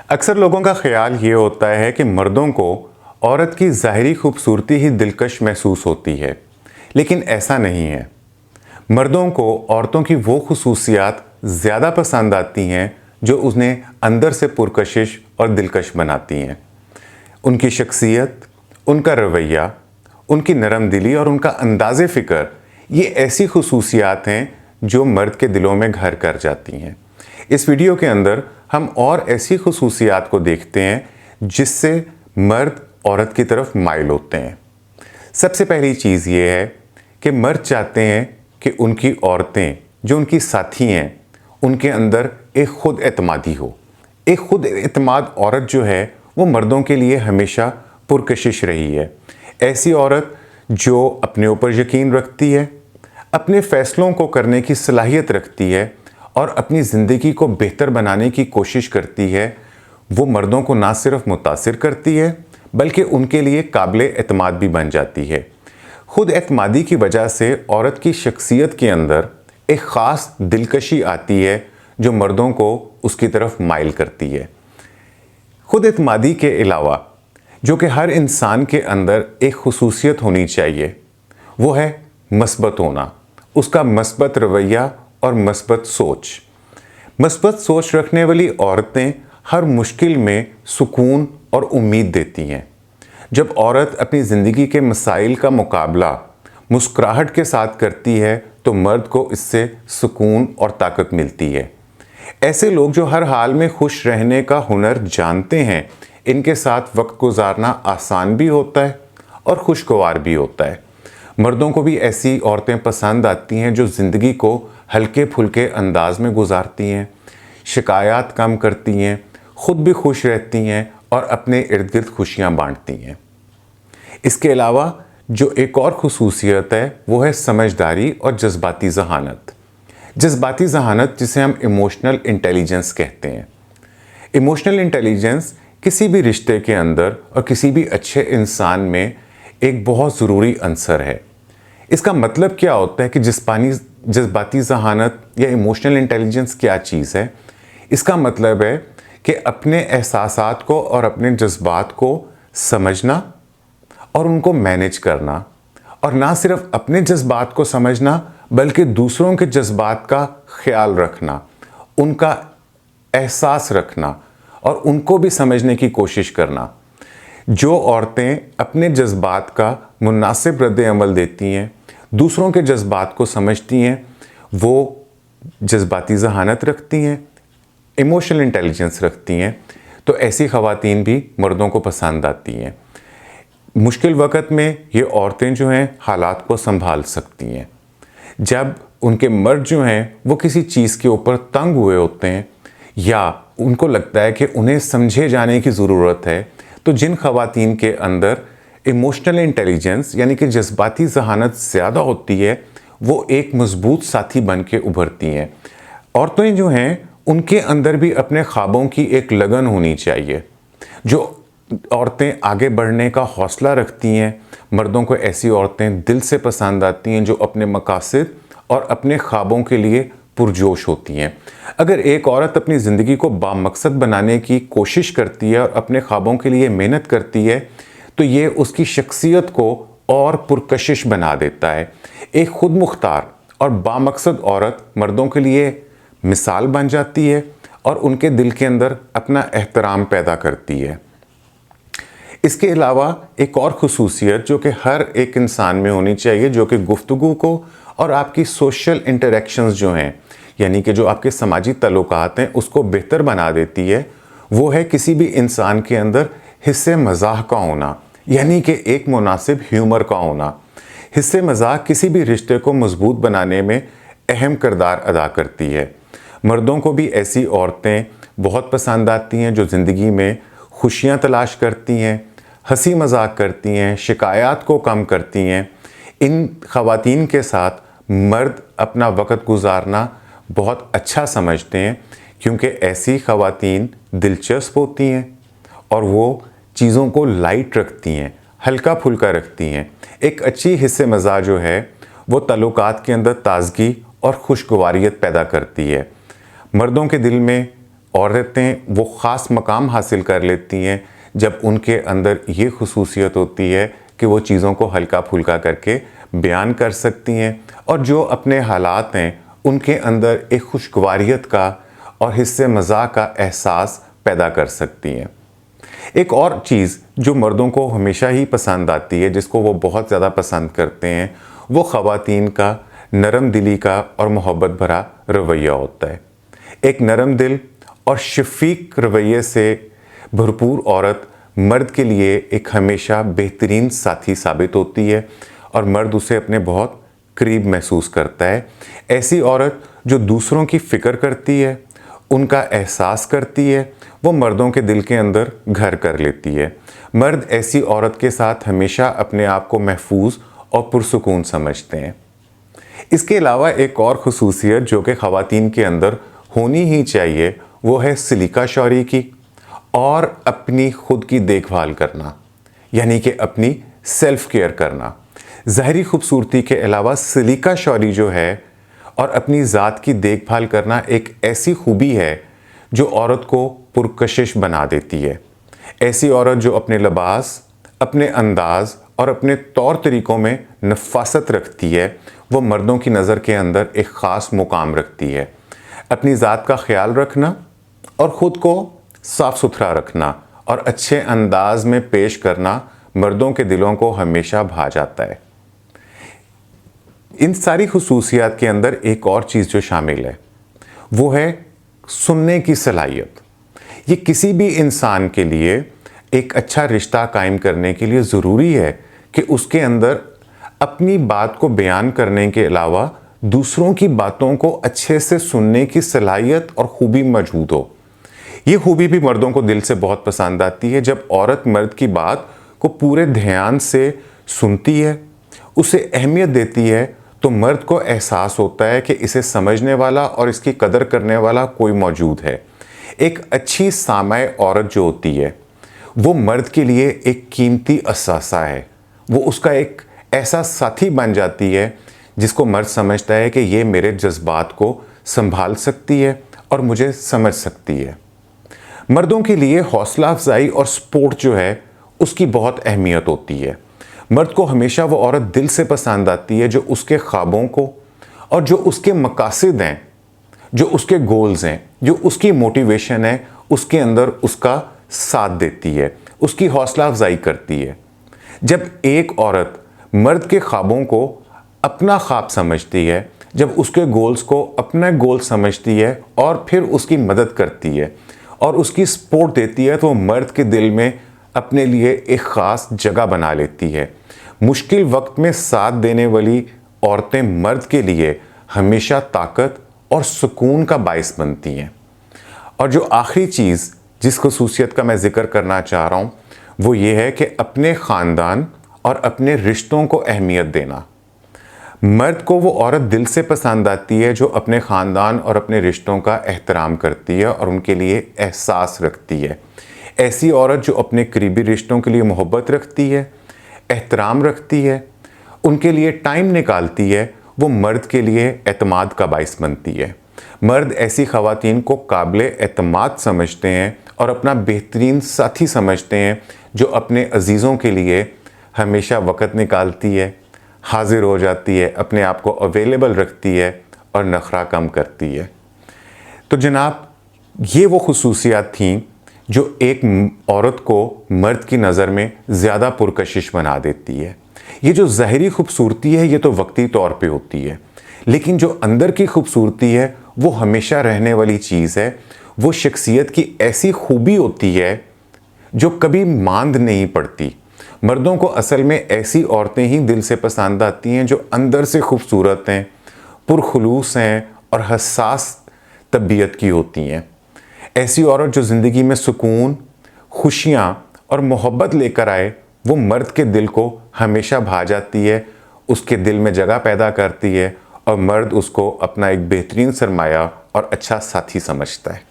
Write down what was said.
अक्सर लोगों का ख्याल ये होता है कि मर्दों को औरत की ज़ाहिरी खूबसूरती ही दिलकश महसूस होती है, लेकिन ऐसा नहीं है। मर्दों को औरतों की वो खुसूसियात ज़्यादा पसंद आती हैं जो उन्हें अंदर से पुरकशिश और दिलकश बनाती हैं। उनकी शख्सियत, उनका रवैया, उनकी नरम दिली और उनका अंदाज़े फ़िक्र, ये ऐसी खुसूसियात हैं जो मर्द के दिलों में घर कर जाती हैं। इस वीडियो के अंदर हम और ऐसी खुसूसियात को देखते हैं जिससे मर्द औरत की तरफ माइल होते हैं। सबसे पहली चीज़ ये है कि मर्द चाहते हैं कि उनकी औरतें जो उनकी साथी हैं उनके अंदर एक खुद एतमादी हो। एक खुद एतमाद औरत जो है वो मर्दों के लिए हमेशा पुरकशिश रही है। ऐसी औरत जो अपने ऊपर यकीन रखती है, अपने फ़ैसलों को करने की सलाहियत रखती है और अपनी ज़िंदगी को बेहतर बनाने की कोशिश करती है, वो मर्दों को ना सिर्फ मुतासिर करती है बल्कि उनके लिए काबिले एतमाद भी बन जाती है। खुद एतमादी की वजह से औरत की शख्सियत के अंदर एक ख़ास दिलकशी आती है जो मर्दों को उसकी तरफ माइल करती है। खुद एतमादी के अलावा जो कि हर इंसान के अंदर एक खुसूसियत होनी चाहिए, वो है मस्बत होना, उसका मस्बत रवैया और मस्बत सोच। मस्बत सोच रखने वाली औरतें हर मुश्किल में सुकून और उम्मीद देती हैं। जब औरत अपनी ज़िंदगी के मसाइल का मुकाबला मुस्कुराहट के साथ करती है तो मर्द को इससे सुकून और ताकत मिलती है। ऐसे लोग जो हर हाल में खुश रहने का हुनर जानते हैं, इनके साथ वक्त गुजारना आसान भी होता है और खुशगवार भी होता है। मर्दों को भी ऐसी औरतें पसंद आती हैं जो ज़िंदगी को हल्के फुल्के अंदाज में गुजारती हैं, शिकायत कम करती हैं, ख़ुद भी खुश रहती हैं और अपने इर्द गिर्द खुशियाँ बांटती हैं। इसके अलावा जो एक और खुसूसियत है वो है समझदारी और जज्बाती ज़हानत। जज्बाती ज़हानत जिसे हम इमोशनल इंटेलिजेंस कहते हैं। इमोशनल इंटेलिजेंस किसी भी रिश्ते के अंदर और किसी भी अच्छे इंसान में एक बहुत ज़रूरी अंसर है। इसका मतलब क्या होता है कि जज्बाती ज़हानत या इमोशनल इंटेलिजेंस क्या चीज़ है? इसका मतलब है कि अपने एहसासात को और अपने जज्बात को समझना और उनको मैनेज करना, और ना सिर्फ अपने जज्बात को समझना बल्कि दूसरों के जज्बात का ख्याल रखना, उनका एहसास रखना और उनको भी समझने की कोशिश करना। जो औरतें अपने जज्बात का मुनासिब रद्द-ए-अमल देती हैं, दूसरों के जज्बात को समझती हैं, वो जज्बाती ज़हानत रखती हैं, इमोशनल इंटेलिजेंस रखती हैं, तो ऐसी ख़वातीन भी मर्दों को पसंद आती हैं। मुश्किल वक़्त में ये औरतें जो हैं हालात को संभाल सकती हैं। जब उनके मर्द जो हैं वो किसी चीज़ के ऊपर तंग हुए होते हैं या उनको लगता है कि उन्हें समझे जाने की ज़रूरत है, तो जिन ख़वातीन के अंदर इमोशनल इंटेलिजेंस यानी कि जज्बाती ज़हानत ज़्यादा होती है, वो एक मज़बूत साथी बन के उभरती हैं। औरतें जो हैं उनके अंदर भी अपने ख्वाबों की एक लगन होनी चाहिए। जो औरतें आगे बढ़ने का हौसला रखती हैं, मर्दों को ऐसी औरतें दिल से पसंद आती हैं जो अपने मकासद और अपने ख्वाबों के लिए पुरजोश होती हैं। अगर एक औरत अपनी ज़िंदगी को बामकसद बनाने की कोशिश करती है और अपने ख्वाबों के लिए मेहनत करती है, तो ये उसकी शख्सियत को और पुरकशिश बना देता है। एक खुद मुख्तार और बामकसद औरत मर्दों के लिए मिसाल बन जाती है और उनके दिल के अंदर अपना एहतराम पैदा करती है। इसके अलावा एक और खुसूसियत जो कि हर एक इंसान में होनी चाहिए, जो कि गुफ्तगू को और आपकी सोशल इंटरेक्शंस जो हैं, यानी कि जो आपके समाजी ताल्लुकात हैं, उसको बेहतर बना देती है, वो है किसी भी इंसान के अंदर हिस्से मज़ाह का होना, यानी कि एक मुनासिब ह्यूमर का होना। हिस्से मज़ाह किसी भी रिश्ते को मजबूत बनाने में अहम किरदार अदा करती है। मर्दों को भी ऐसी औरतें बहुत पसंद आती हैं जो ज़िंदगी में खुशियाँ तलाश करती हैं, हंसी मजाक करती हैं, शिकायत को कम करती हैं। इन ख़वातीन के साथ मर्द अपना वक़्त गुजारना बहुत अच्छा समझते हैं, क्योंकि ऐसी ख़वातीन दिलचस्प होती हैं और वो चीज़ों को लाइट रखती हैं, हल्का फुल्का रखती हैं। एक अच्छी हिस्से मज़ा जो है वो ताल्लुकात के अंदर ताज़गी और खुशगवारियत पैदा करती है। मर्दों के दिल में औरतें वो ख़ास मकाम हासिल कर लेती हैं जब उनके अंदर ये खुसूसियत होती है कि वो चीज़ों को हल्का फुल्का करके बयान कर सकती हैं और जो अपने हालात हैं उनके अंदर एक खुशगवारियत का और हिस्से मज़ाक का एहसास पैदा कर सकती हैं। एक और चीज़ जो मर्दों को हमेशा ही पसंद आती है, जिसको वो बहुत ज़्यादा पसंद करते हैं, वो ख़वातीन का नरम दिली का और मोहब्बत भरा रवैया होता है। एक नरम दिल और शफीक रवैये से भरपूर औरत मर्द के लिए एक हमेशा बेहतरीन साथी साबित होती है और मर्द उसे अपने बहुत करीब महसूस करता है। ऐसी औरत जो दूसरों की फ़िक्र करती है, उनका एहसास करती है, वो मर्दों के दिल के अंदर घर कर लेती है। मर्द ऐसी औरत के साथ हमेशा अपने आप को महफूज और पुरसुकून समझते हैं। इसके अलावा एक और ख़ुसूसियत जो कि ख़वातीन के अंदर होनी ही चाहिए, वो है सलीका शौरी की और अपनी खुद की देखभाल करना, यानी कि अपनी सेल्फ केयर करना। ज़ाहरी खूबसूरती के अलावा सलीका शौरी जो है और अपनी ज़ात की देखभाल करना एक ऐसी खूबी है जो औरत को पुरकशिश बना देती है। ऐसी औरत जो अपने लिबास, अपने अंदाज़ और अपने तौर तरीक़ों में नफासत रखती है, वो मर्दों की नज़र के अंदर एक ख़ास मुकाम रखती है। अपनी ज़ात का ख्याल रखना और ख़ुद को साफ़ सुथरा रखना और अच्छे अंदाज में पेश करना मर्दों के दिलों को हमेशा भा जाता है। इन सारी खुसूसियात के अंदर एक और चीज़ जो शामिल है, वो है सुनने की सलाहियत। ये किसी भी इंसान के लिए एक अच्छा रिश्ता कायम करने के लिए ज़रूरी है कि उसके अंदर अपनी बात को बयान करने के अलावा दूसरों की बातों को अच्छे से सुनने की सलाहियत और खूबी मौजूद हो। ये खूबी भी मर्दों को दिल से बहुत पसंद आती है। जब औरत मर्द की बात को पूरे ध्यान से सुनती है, उसे अहमियत देती है, तो मर्द को एहसास होता है कि इसे समझने वाला और इसकी कदर करने वाला कोई मौजूद है। एक अच्छी सामाई औरत जो होती है, वो मर्द के लिए एक कीमती असासा है। वो उसका एक ऐसा साथी बन जाती है जिसको मर्द समझता है कि ये मेरे जज्बात को संभाल सकती है और मुझे समझ सकती है। मर्दों के लिए हौसला अफजाई और सपोर्ट जो है उसकी बहुत अहमियत होती है। मर्द को हमेशा वो औरत दिल से पसंद आती है जो उसके ख्वाबों को और जो उसके मकासद हैं, जो उसके गोल्स हैं, जो उसकी मोटिवेशन है, उसके अंदर उसका साथ देती है, उसकी हौसला अफजाई करती है। जब एक औरत मर्द के ख्वाबों को अपना ख्वाब समझती है, जब उसके गोल्स को अपना गोल समझती है और फिर उसकी मदद करती है और उसकी सपोर्ट देती है, तो वो मर्द के दिल में अपने लिए एक ख़ास जगह बना लेती है। मुश्किल वक्त में साथ देने वाली औरतें मर्द के लिए हमेशा ताकत और सुकून का बायस बनती हैं। और जो आखिरी चीज़ जिस खुसूसियत का मैं ज़िक्र करना चाह रहा हूँ, वो ये है कि अपने ख़ानदान और अपने रिश्तों को अहमियत देना। मर्द को वो औरत दिल से पसंद आती है जो अपने ख़ानदान और अपने रिश्तों का एहतराम करती है और उनके लिए एहसास रखती है। ऐसी औरत जो अपने करीबी रिश्तों के लिए मोहब्बत रखती है, एहतराम रखती है, उनके लिए टाइम निकालती है, वो मर्द के लिए एतमाद का बाइस बनती है। मर्द ऐसी ख़वातीन को काबिल एतमाद समझते हैं और अपना बेहतरीन साथी समझते हैं जो अपने अजीज़ों के लिए हमेशा वक़्त निकालती है, हाजिर हो जाती है, अपने आप को अवेलेबल रखती है और नखरा कम करती है। तो जनाब, ये वो खुसूसियात थीं जो एक औरत को मर्द की नज़र में ज़्यादा पुरकशिश बना देती है। ये जो ज़ाहरी खूबसूरती है, ये तो वक्ती तौर पे होती है, लेकिन जो अंदर की खूबसूरती है वो हमेशा रहने वाली चीज़ है। वो शख्सियत की ऐसी खूबी होती है जो कभी मांद नहीं पड़ती। मर्दों को असल में ऐसी औरतें ही दिल से पसंद आती हैं जो अंदर से खूबसूरत हैं, पुरखुलूस हैं और हसास तबीयत की होती हैं। ऐसी औरत जो ज़िंदगी में सुकून, खुशियाँ और मोहब्बत लेकर आए, वो मर्द के दिल को हमेशा भा जाती है, उसके दिल में जगह पैदा करती है और मर्द उसको अपना एक बेहतरीन सरमाया और अच्छा साथी समझता है।